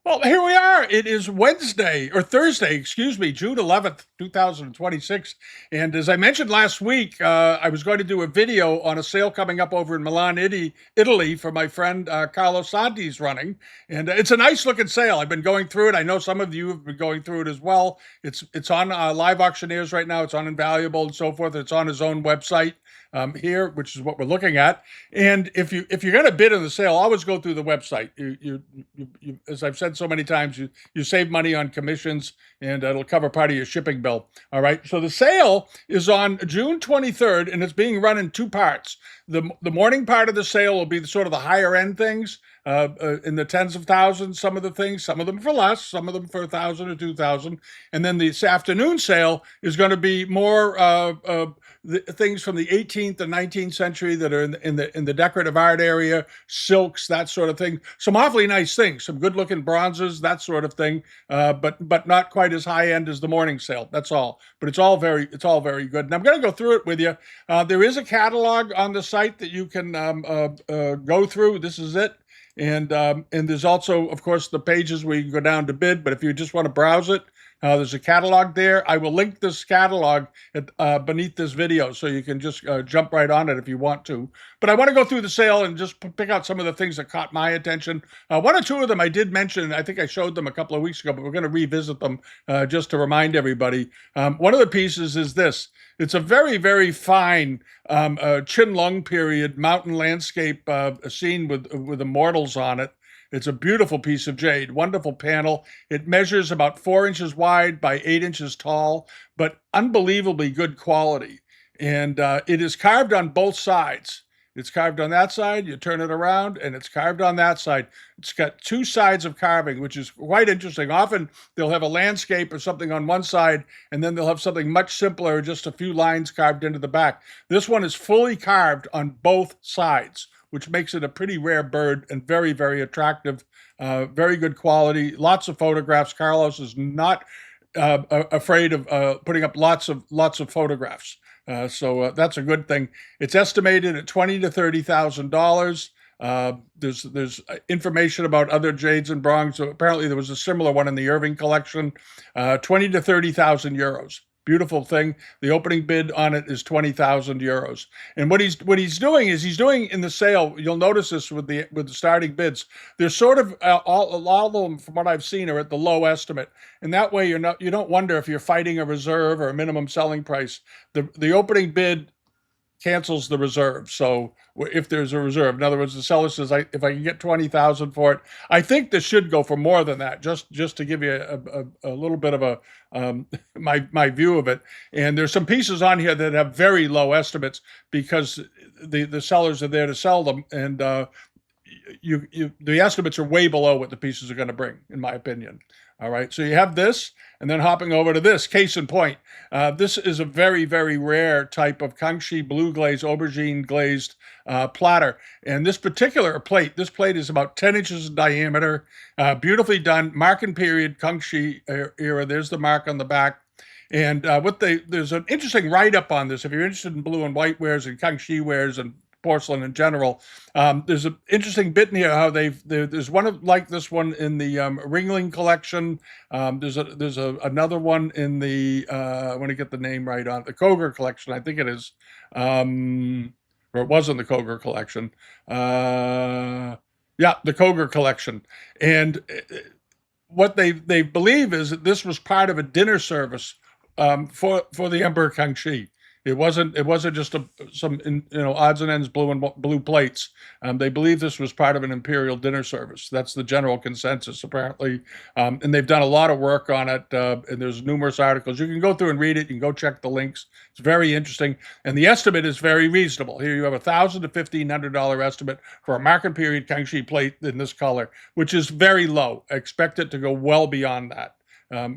Well, here we are. It is Wednesday or Thursday, excuse me, June 11th, 2026. And as I mentioned last week, I was going to do a video on a sale coming up over in Milan, Italy for my friend Carlo Santi's running. And it's a nice looking sale. I've been going through it. I know some of you have been going through it as well. It's on Live Auctioneers right now. It's on Invaluable and so forth. It's on his own website here, which is what we're looking at. And if you're going to bid on the sale, always go through the website. As I've said so many times, you save money on commissions, and it'll cover part of your shipping bill. All right. So the sale is on June 23rd, and it's being run in two parts. The morning part of the sale will be sort of the higher end things. In the tens of thousands, some of the things, some of them for less, some of them for 1,000 or 2,000, and then this afternoon sale is going to be more things from the 18th and 19th century that are in the decorative art area, silks, that sort of thing. Some awfully nice things, some good looking bronzes, that sort of thing, but not quite as high end as the morning sale. That's all. But it's all very good. And I'm going to go through it with you. There is a catalog on the site that you can go through. This is it. And there's also, of course, the pages where you can go down to bid. But if you just want to browse it, there's a catalog there. I will link this catalog beneath this video, so you can just jump right on it if you want to. But I want to go through the sale and just pick out some of the things that caught my attention. One or two of them I did mention. I think I showed them a couple of weeks ago, but we're going to revisit them just to remind everybody. One of the pieces is this. It's a very, very fine Qianlong period mountain landscape scene with immortals on it. It's a beautiful piece of jade, wonderful panel. It measures about 4 inches wide by 8 inches tall, but unbelievably good quality. And it is carved on both sides. It's carved on that side, you turn it around, and it's carved on that side. It's got two sides of carving, which is quite interesting. Often they'll have a landscape or something on one side, and then they'll have something much simpler, just a few lines carved into the back. This one is fully carved on both sides, which makes it a pretty rare bird and very, very attractive, very good quality, lots of photographs. Carlos is not afraid of putting up lots of photographs. So that's a good thing. It's estimated at $20,000 to $30,000. There's information about other jades and bronze. So apparently there was a similar one in the Irving collection. 20 to 30,000 euros. Beautiful thing. The opening bid on it is 20,000 euros. And what he's doing is he's doing in the sale. You'll notice this with the starting bids. They're sort of all of them, from what I've seen, are at the low estimate, and that way you don't wonder if you're fighting a reserve or a minimum selling price. The opening bid cancels the reserve. So if there's a reserve, in other words, the seller says, if I can get 20,000 for it, I think this should go for more than that. Just to give you a little bit of a my view of it. And there's some pieces on here that have very low estimates because the sellers are there to sell them, and the estimates are way below what the pieces are going to bring, in my opinion. All right, so you have this, and then hopping over to this, case in point. This is a very, very rare type of Kangxi blue glaze, aubergine glazed platter. And this particular plate, is about 10 inches in diameter, beautifully done, Marken period Kangxi era. There's the mark on the back. And there's an interesting write-up on this. If you're interested in blue and white wares and Kangxi wares and porcelain in general, there's an interesting bit in here how there's one like this one in the Ringling collection. There's another one in the I want to get the name right on the Koger collection, I think it is, or it was in the Koger collection. Yeah, the Koger collection. And what they believe is that this was part of a dinner service for the Emperor Kangxi. It wasn't just some odds and ends blue plates. They believe this was part of an imperial dinner service. That's the general consensus, apparently. And they've done a lot of work on it. And there's numerous articles. You can go through and read it. You can go check the links. It's very interesting. And the estimate is very reasonable. Here you have $1,000 to $1,500 estimate for a Marken period Kangxi plate in this color, which is very low. I expect it to go well beyond that.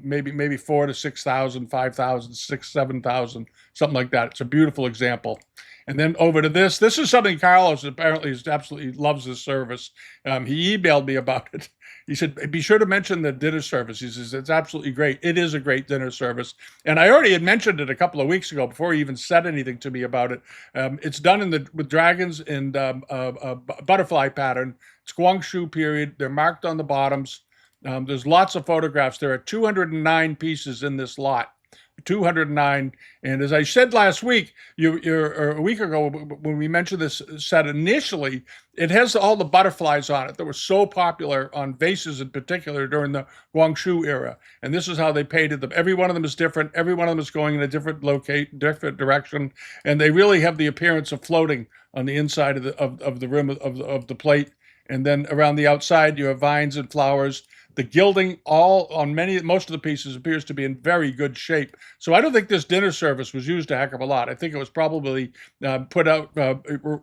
Maybe 4 to 6,000, 5,000, 6, 7,000, something like that. It's a beautiful example. And then over to this. This is something Carlos apparently absolutely loves this service. He emailed me about it. He said, be sure to mention the dinner service. He says, it's absolutely great. It is a great dinner service. And I already had mentioned it a couple of weeks ago before he even said anything to me about it. It's done with dragons and butterfly pattern. It's Guangxu period. They're marked on the bottoms. There's lots of photographs. There are 209 pieces in this lot. 209. And as I said last week, or a week ago, when we mentioned this set initially, it has all the butterflies on it that were so popular on vases in particular during the Guangxu era. And this is how they painted them. Every one of them is different. Every one of them is going in a different different direction. And they really have the appearance of floating on the inside of the rim of the plate. And then around the outside, you have vines and flowers. The gilding, all on most of the pieces, appears to be in very good shape. So I don't think this dinner service was used a heck of a lot. I think it was probably put out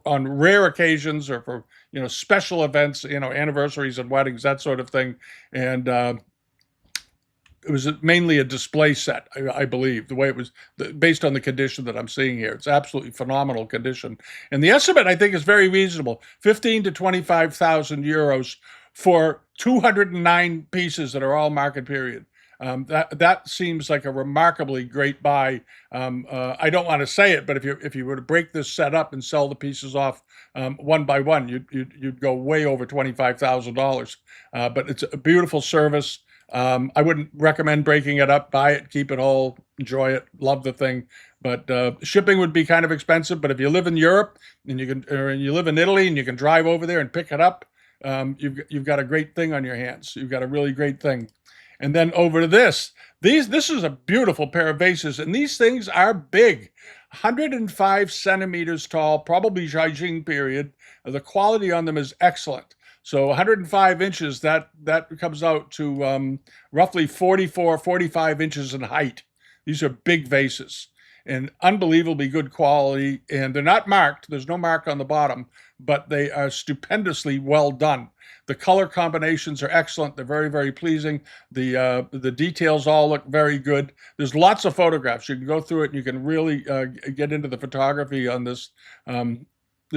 on rare occasions or for special events, anniversaries and weddings, that sort of thing. And it was mainly a display set, I believe, the way it was based on the condition that I'm seeing here. It's absolutely phenomenal condition. And the estimate, I think, is very reasonable, 15 to 25,000 euros for 209 pieces that are all market period. That seems like a remarkably great buy. I don't want to say it, but if you were to break this set up and sell the pieces off one by one, you'd go way over $25,000. But it's a beautiful service. I wouldn't recommend breaking it up. Buy it, keep it whole, enjoy it, love the thing. But shipping would be kind of expensive. But if you live in Europe and you live in Italy and you can drive over there and pick it up, you've got a great thing on your hands. You've got a really great thing. And then over to this. This is a beautiful pair of vases, and these things are big. 105 centimeters tall, probably Qing period. The quality on them is excellent. So 105 inches, that comes out to roughly 44, 45 inches in height. These are big vases and unbelievably good quality. And they're not marked. There's no mark on the bottom, but they are stupendously well done. The color combinations are excellent. They're very, very pleasing. The details all look very good. There's lots of photographs. You can go through it and you can really get into the photography on this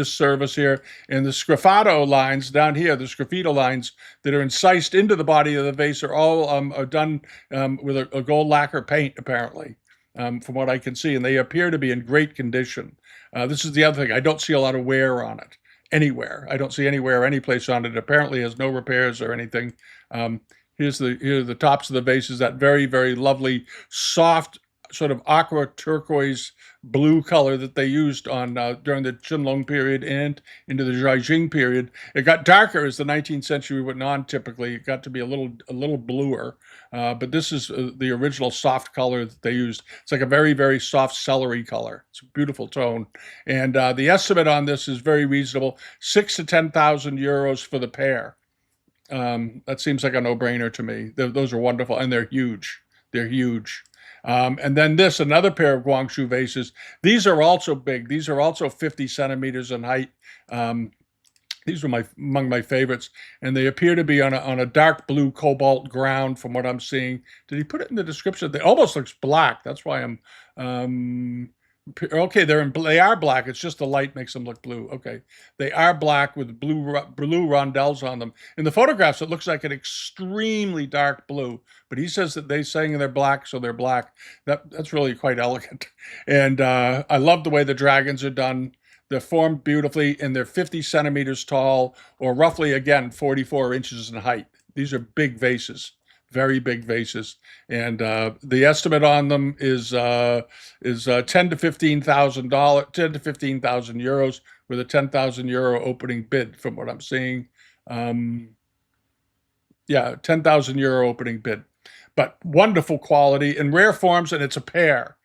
service here. And the sgraffito lines down here, the sgraffito lines that are incised into the body of the vase are all are done with a gold lacquer paint, apparently, from what I can see. And they appear to be in great condition. This is the other thing. I don't see a lot of wear on it anywhere. I don't see anywhere, any place on it. It apparently has no repairs or anything. Here are the tops of the vases, that very, very lovely, soft, sort of aqua turquoise blue color that they used on during the Qianlong period and into the Zhang period. It got darker as the 19th century went on. Typically, it got to be a little bluer. But this is the original soft color that they used. It's like a very, very soft celery color. It's a beautiful tone. And the estimate on this is very reasonable: 6,000 to 10,000 euros for the pair. That seems like a no-brainer to me. Those are wonderful, and they're huge. They're huge. And then another pair of Guangxu vases. These are also big. These are also 50 centimeters in height. These are among my favorites, and they appear to be on a dark blue cobalt ground from what I'm seeing. Did he put it in the description? They almost looks black. That's why I'm okay. They are black. It's just the light makes them look blue. Okay, they are black with blue rondelles on them. In the photographs, it looks like an extremely dark blue, but he says that they're saying they're black, so they're black. That's really quite elegant. And I love the way the dragons are done. They're formed beautifully, and they're 50 centimeters tall, or roughly, again, 44 inches in height. These are big vases. Very big vases, and the estimate on them is 10 to $15,000, 10 to 15,000 euros, with a 10,000 euro opening bid, from what I'm seeing. Yeah, 10,000 euro opening bid, but wonderful quality in rare forms, and it's a pair.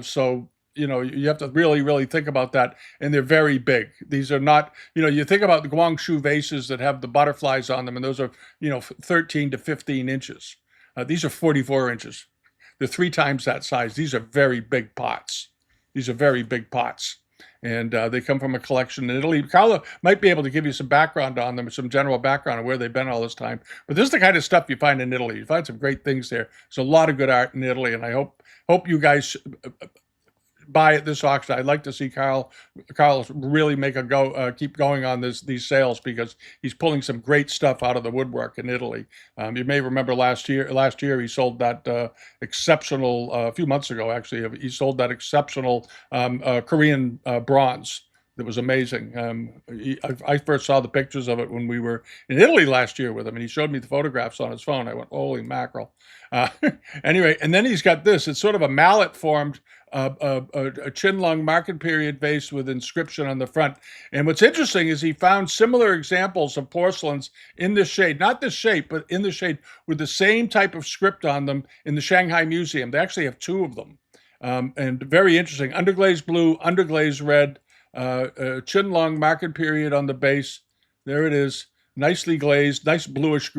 So you have to really, really think about that. And they're very big. These are not, you think about the Guangxu vases that have the butterflies on them, and those are, 13 to 15 inches. These are 44 inches. They're 3 times that size. These are very big pots. These are very big pots. And they come from a collection in Italy. Carlo might be able to give you some background on them, some general background on where they've been all this time. But this is the kind of stuff you find in Italy. You find some great things there. There's a lot of good art in Italy, and I hope you guys buy at this auction. I'd like to see Carl really make a go, keep going on these sales, because he's pulling some great stuff out of the woodwork in Italy. You may remember last year he sold that exceptional, a few months ago actually, he sold that exceptional Korean bronze that was amazing. I first saw the pictures of it when we were in Italy last year with him, and he showed me the photographs on his phone. I went, "Holy mackerel!" Uh, anyway, and then he's got this. It's sort of a mallet-formed a Qianlong market period vase with inscription on the front. And what's interesting is he found similar examples of porcelains in this shade, not this shape, but in the shade with the same type of script on them in the Shanghai Museum. They actually have two of them. And very interesting. Underglazed blue, underglazed red, Qianlong market period on the base. There it is. Nicely glazed, nice bluish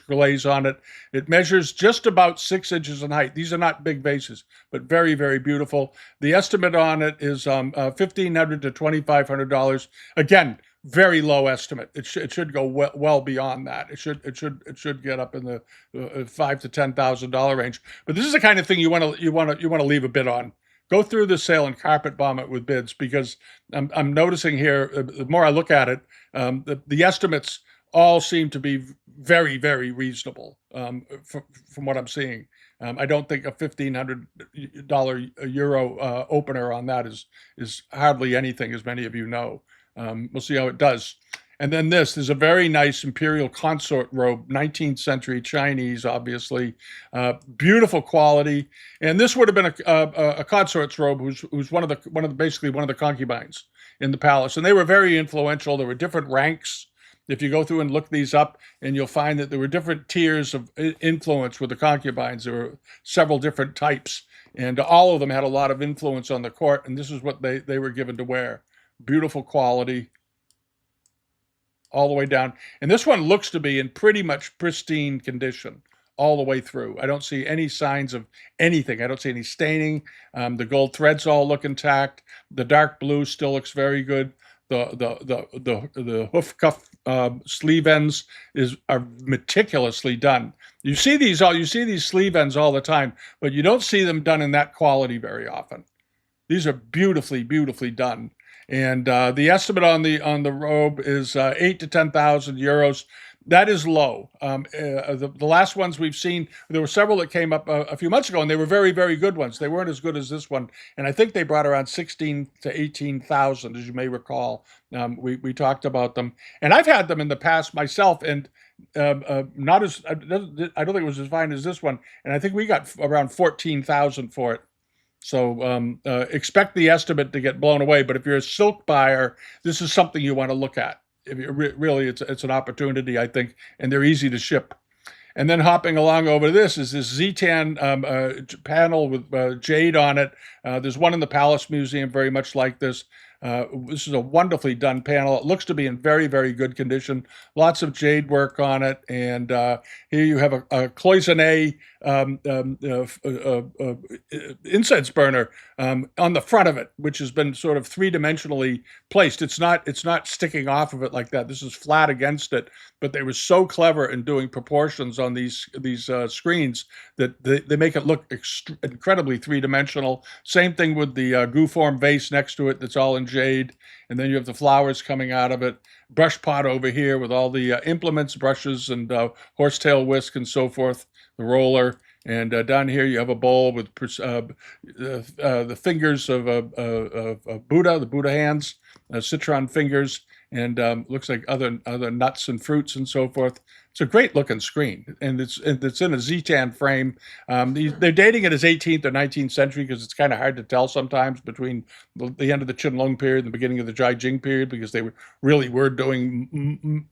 glaze on it. It measures just about 6 inches in height. These are not big vases, but very, very beautiful. The estimate on it is $1,500 to $2,500. Again, very low estimate. It should go well beyond that. It should get up in the $5,000 to $10,000 range. But this is the kind of thing you want to leave a bid on. Go through the sale and carpet bomb it with bids, because I'm noticing here, the more I look at it, the estimates all seem to be very, very reasonable from what I'm seeing. I don't think a $1,500 euro opener on that is hardly anything, as many of you know. We'll see how it does. And then there's a very nice Imperial consort robe, 19th century Chinese, obviously, beautiful quality. And this would have been a consort's robe who's basically one of the concubines in the palace. And they were very influential. There were different ranks. If you go through and look these up, and you'll find that there were different tiers of influence with the concubines. There were several different types, and all of them had a lot of influence on the court. And this is what they were given to wear. Beautiful quality all the way down. And this one looks to be in pretty much pristine condition all the way through. I don't see any signs of anything. I don't see any staining. The gold threads all look intact. The dark blue still looks very good. The hoof cuff sleeve ends are meticulously done. You see these sleeve ends all the time, but you don't see them done in that quality very often. These are beautifully, beautifully done. And the estimate on the robe is 8,000 to 10,000 euros. That is low. The last ones we've seen, there were several that came up a few months ago, and they were very, very good ones. They weren't as good as this one, and I think they brought around 16 to 18,000, as you may recall. We talked about them, and I've had them in the past myself, and not as I don't think it was as fine as this one, and I think we got around 14,000 for it. So expect the estimate to get blown away. But if you're a silk buyer, this is something you want to look at. Really, it's an opportunity, I think, and they're easy to ship. And then hopping along over to this is this Zitan panel with jade on it. There's one in the Palace Museum very much like this. This is a wonderfully done panel. It looks to be in very, very good condition. Lots of jade work on it. And here you have a cloisonné incense burner on the front of it, which has been sort of three-dimensionally placed. It's not sticking off of it like that. This is flat against it. But they were so clever in doing proportions on these screens that they make it look incredibly three-dimensional. Same thing with the goo form vase next to it that's all in jade. And then you have the flowers coming out of it. Brush pot over here with all the implements, brushes, and horsetail whisk and so forth. The roller. And down here you have a bowl with the fingers of Buddha, the Buddha hands, citron fingers, and looks like other nuts and fruits and so forth. It's a great looking screen, and it's in a Zitan frame. They're dating it as 18th or 19th century because it's kind of hard to tell sometimes between the end of the Qianlong period and the beginning of the Jing period, because they were doing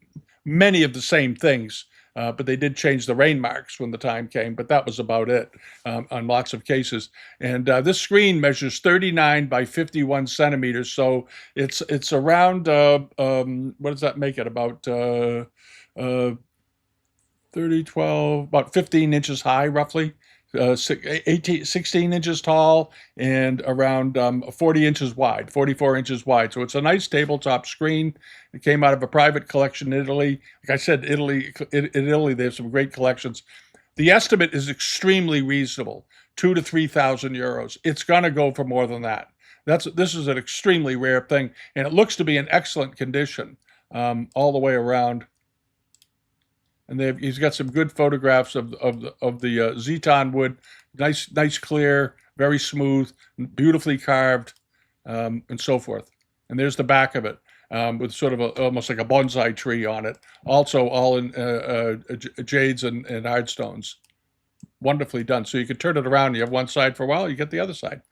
many of the same things. But they did change the rain marks when the time came, but that was about it on lots of cases. And this screen measures 39 by 51 centimeters, so it's around, what does that make it, about 30, 12, about 15 inches high, roughly. 16 inches tall and around 40 inches wide, 44 inches wide. So it's a nice tabletop screen. It came out of a private collection in Italy. Like I said, in Italy, they have some great collections. The estimate is extremely reasonable, 2,000 to 3,000 euros. It's going to go for more than that. This is an extremely rare thing, and it looks to be in excellent condition all the way around. And he's got some good photographs of the Zitan wood, nice, clear, very smooth, beautifully carved, and so forth. And there's the back of it, with sort of almost like a bonsai tree on it. Also, all in jades and hardstones. Wonderfully done. So you can turn it around. You have one side for a while, you get the other side.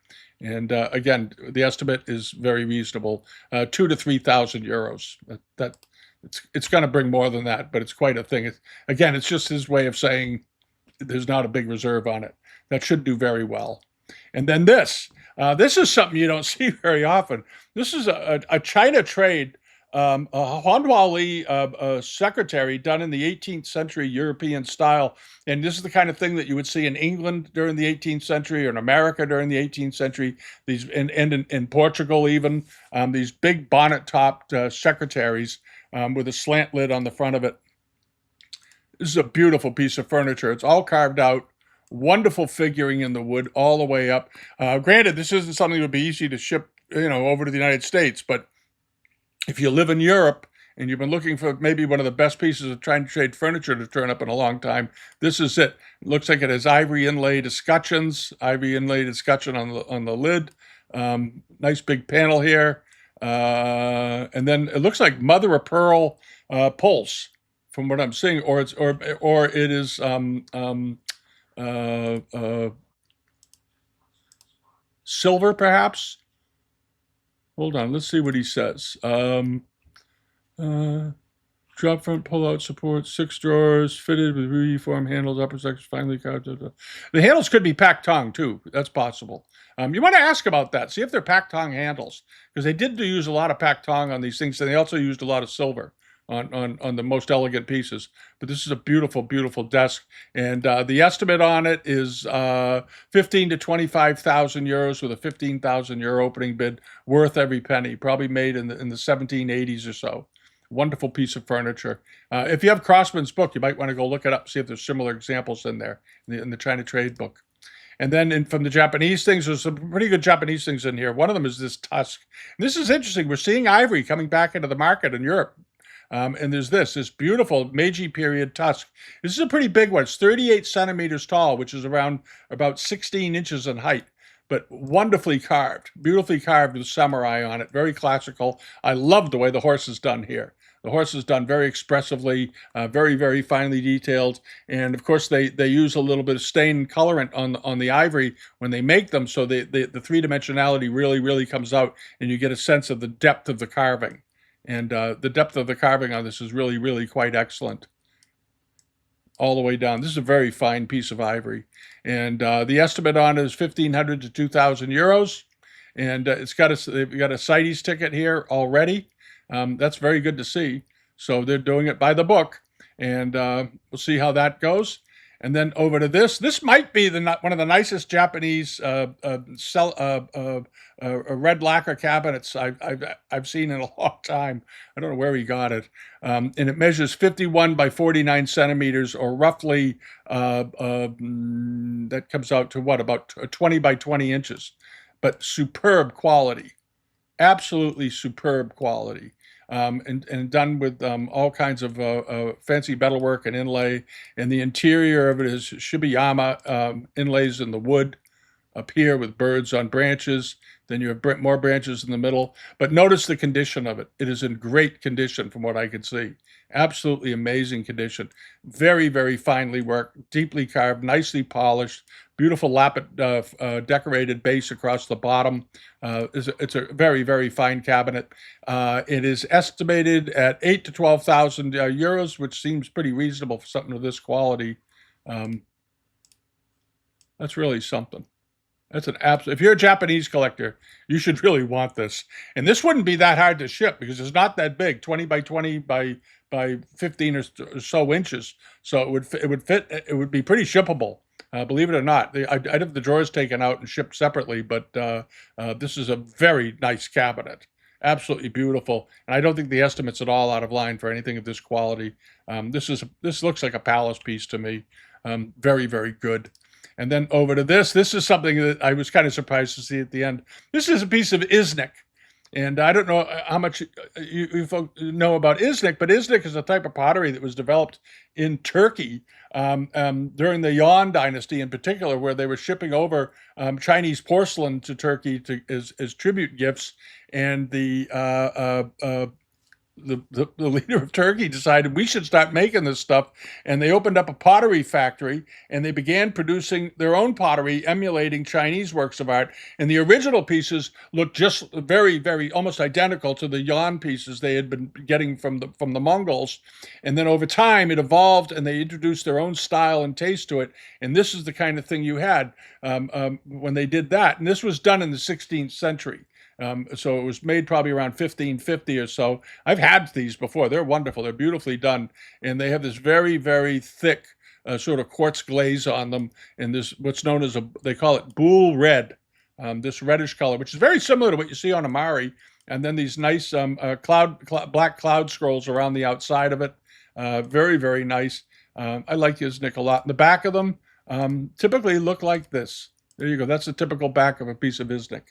And again, the estimate is very reasonable, 2 to 3,000 euros. That it's going to bring more than that, but it's quite a thing. Again, it's just his way of saying there's not a big reserve on it. That should do very well. And then this is something you don't see very often. This is a China trade, a Huanhuali secretary done in the 18th century European style. And this is the kind of thing that you would see in England during the 18th century or in America during the 18th century, these and in Portugal even, these big bonnet-topped secretaries with a slant lid on the front of it. This is a beautiful piece of furniture. It's all carved out. Wonderful figuring in the wood all the way up. Granted, this isn't something that would be easy to ship, over to the United States, but if you live in Europe and you've been looking for maybe one of the best pieces of trying to trade furniture to turn up in a long time, this is it. It looks like it has ivory inlaid escutcheons, ivory inlaid escutcheon on the lid. Nice big panel here. And then it looks like mother of pearl pulse from what I'm seeing, or it is silver perhaps. Hold on, let's see what he says. Drop front pull-out support, 6 drawers, fitted with uniform handles, upper section finely carved. The handles could be pack-tong too. That's possible. You want to ask about that. See if they're pack-tong handles, because they did use a lot of pack-tong on these things, and they also used a lot of silver on the most elegant pieces. But this is a beautiful, beautiful desk, and the estimate on it is 15 to 25,000 euros with a 15,000 euro opening bid, worth every penny. Probably made in the 1780s or so. Wonderful piece of furniture. If you have Crossman's book, you might want to go look it up, see if there's similar examples in there in the China trade book. And then from the Japanese things, there's some pretty good Japanese things in here. One of them is this tusk. And this is interesting. We're seeing ivory coming back into the market in Europe. And there's this beautiful Meiji period tusk. This is a pretty big one. It's 38 centimeters tall, which is around about 16 inches in height, but wonderfully carved, beautifully carved with samurai on it. Very classical. I love the way the horse is done here. The horse is done very expressively, very, very finely detailed. And of course, they use a little bit of stain colorant on the ivory when they make them, so the three-dimensionality really, really comes out, and you get a sense of the depth of the carving. And the depth of the carving on this is really, really quite excellent. All the way down. This is a very fine piece of ivory. And the estimate on it is 1,500 to 2,000 euros. And they've got a CITES ticket here already. That's very good to see. So they're doing it by the book. And we'll see how that goes. And then over to this. This might be one of the nicest Japanese red lacquer cabinets I've seen in a long time. I don't know where he got it. And it measures 51 by 49 centimeters, or roughly, that comes out to what, about 20 by 20 inches. But superb quality. Absolutely superb quality. And done with all kinds of fancy metalwork and inlay. And the interior of it is Shibayama inlays in the wood up here with birds on branches. Then you have more branches in the middle. But notice the condition of it. It is in great condition from what I can see. Absolutely amazing condition. Very, very finely worked, deeply carved, nicely polished. Beautiful lappet decorated base across the bottom. It's a very, very fine cabinet. It is estimated at 8 to 12,000 euros, which seems pretty reasonable for something of this quality. That's really something. That's an absolute. If you're a Japanese collector, you should really want this. And this wouldn't be that hard to ship because it's not that big, 20 by 20 by 15 or so inches. So it would fit. It would be pretty shippable. Believe it or not, I'd have the drawers taken out and shipped separately, but this is a very nice cabinet. Absolutely beautiful. And I don't think the estimate's at all out of line for anything of this quality. This looks like a palace piece to me. Very, very good. And then over to this. This is something that I was kind of surprised to see at the end. This is a piece of Iznik. And I don't know how much you folks know about Iznik, but Iznik is a type of pottery that was developed in Turkey during the Yuan dynasty in particular, where they were shipping over Chinese porcelain to Turkey as tribute gifts. And the leader of Turkey decided we should start making this stuff, and they opened up a pottery factory, and they began producing their own pottery, emulating Chinese works of art. And the original pieces looked just very, very almost identical to the Yuan pieces they had been getting from the Mongols. And then over time, it evolved, and they introduced their own style and taste to it. And this is the kind of thing you had when they did that. And this was done in the 16th century. So it was made probably around 1550 or so. I've had these before. They're wonderful. They're beautifully done. And they have this very, very thick sort of quartz glaze on them. And this, what's known as they call it buhl red, this reddish color, which is very similar to what you see on Amari. And then these nice black cloud scrolls around the outside of it. Very, very nice. I like Iznik a lot. And the back of them typically look like this. There you go. That's the typical back of a piece of Iznik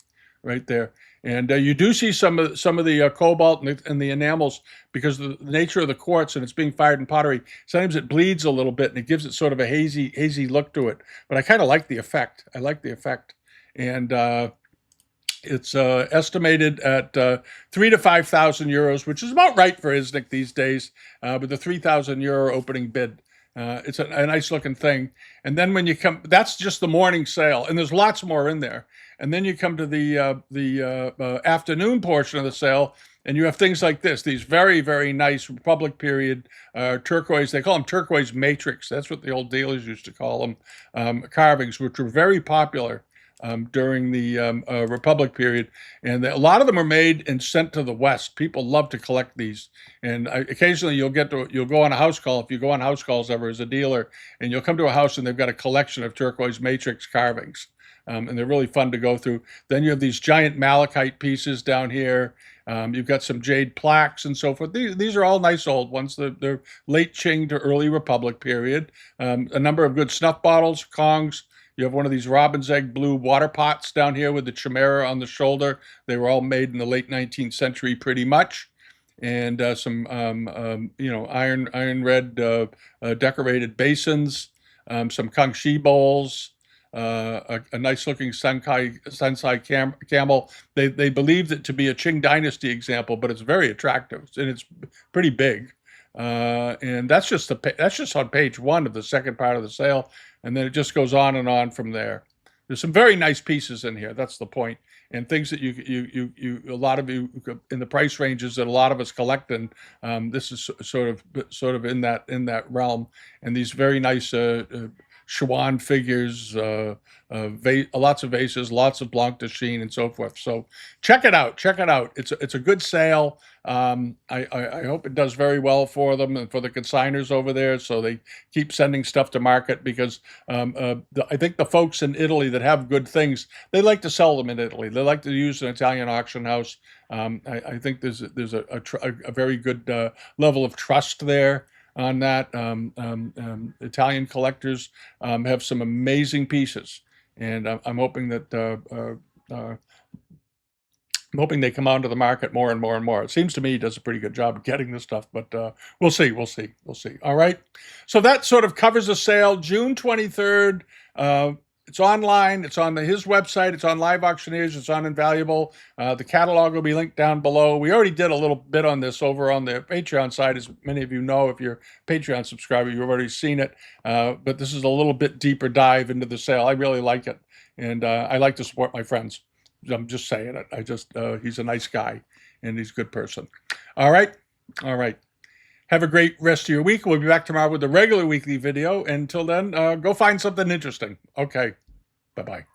right there. And you do see some of the cobalt and the enamels because of the nature of the quartz, and it's being fired in pottery. Sometimes it bleeds a little bit, and it gives it sort of a hazy look to it. But I kind of like the effect. I like the effect, and it's estimated at 3,000 to 5,000 euros, which is about right for Iznik these days, with a 3,000 euro opening bid. It's a nice looking thing. And then when you come, that's just the morning sale, and there's lots more in there. And then you come to the afternoon portion of the sale, and you have things like this, these very, very nice Republic period turquoise, they call them turquoise matrix. That's what the old dealers used to call them, carvings, which were very popular during the Republic period. And a lot of them are made and sent to the West. People love to collect these. And occasionally you'll go on a house call, if you go on house calls ever as a dealer, and you'll come to a house and they've got a collection of turquoise matrix carvings. And they're really fun to go through. Then you have these giant malachite pieces down here. You've got some jade plaques and so forth. These are all nice old ones. They're late Qing to early Republic period. A number of good snuff bottles, Kongs. You have one of these robin's egg blue water pots down here with the chimera on the shoulder. They were all made in the late 19th century pretty much. And some, iron red decorated basins, some Kangxi bowls, a nice looking Sensai camel. They believed it to be a Qing dynasty example, but it's very attractive and it's pretty big. And that's just on page one of the second part of the sale, and then it just goes on and on from there. There's some very nice pieces in here. That's the point, and things that a lot of you in the price ranges that a lot of us collect, and this is sort of in that realm. And these very nice Chuan figures, lots of vases, lots of Blanc de Chine, and so forth. So check it out. Check it out. It's a good sale. I hope it does very well for them and for the consigners over there, so they keep sending stuff to market, because I think the folks in Italy that have good things, they like to sell them in Italy. They like to use an Italian auction house. I think there's a very good level of trust there on that. Italian collectors have some amazing pieces, and I'm hoping that I'm hoping they come onto the market more and more and more. It seems to me he does a pretty good job of getting this stuff, but we'll see. All right. So that sort of covers the sale, June 23rd. It's online. It's on his website. It's on Live Auctioneers. It's on Invaluable. The catalog will be linked down below. We already did a little bit on this over on the Patreon side. As many of you know, if you're a Patreon subscriber, you've already seen it. But this is a little bit deeper dive into the sale. I really like it. And I like to support my friends. I'm just saying it. He's a nice guy, and he's a good person. All right. Have a great rest of your week. We'll be back tomorrow with the regular weekly video. Until then, go find something interesting. Okay. Bye-bye.